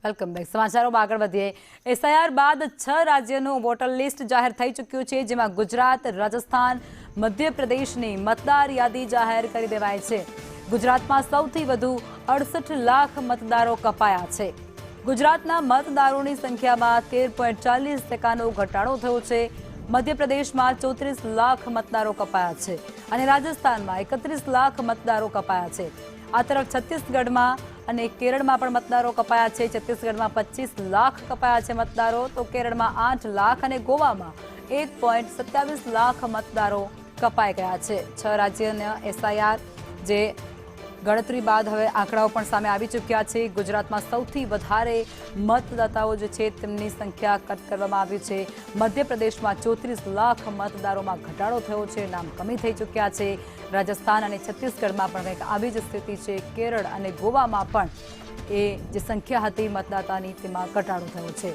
Welcome back. સમાચારોમાં આગળ વધીએ। એસઆઈઆર બાદ 6 રાજ્યોનું વોટર લિસ્ટ જાહેર થઈ ચૂક્યું છે, જેમાં ગુજરાત, રાજસ્થાન, મધ્યપ્રદેશની મતદાર યાદી જાહેર કરી દેવાઈ છે। ગુજરાતમાં સૌથી વધુ 68 લાખ મતદારો કપાયા છે। ગુજરાતના મતદારોની સંખ્યામાં 13.40%નો ઘટાડો થયો છે। મધ્યપ્રદેશમાં 34 લાખ મતદારો કપાયા છે અને રાજસ્થાનમાં 31 લાખ મતદારો કપાયા છે। આ તરફ છત્તીસગઢમાં અને કેરળમાં પણ મતદારો કપાયા છે। છત્તીસગઢમાં 25 લાખ કપાયા છે મતદારો, તો કેરળમાં 8 લાખ અને ગોવામાં 1.27 લાખ મતદારો કપાઈ ગયા છે। 6 રાજ્યના એસઆઈઆર જે ગણતરી બાદ હવે આંકડાઓ પણ સામે આવી ચૂક્યા છે। ગુજરાતમાં સૌથી વધારે મતદાતાઓ જે છે તેમની સંખ્યા કટ કરવામાં આવી છે। મધ્યપ્રદેશમાં 34 લાખ મતદારોમાં ઘટાડો થયો છે, નામ કમી થઈ ચૂક્યા છે। રાજસ્થાન અને છત્તીસગઢમાં પણ કંઈક આવી જ સ્થિતિ છે। કેરળ અને ગોવામાં પણ એ જે સંખ્યા હતી મતદાતાની તેમાં ઘટાડો થયો છે।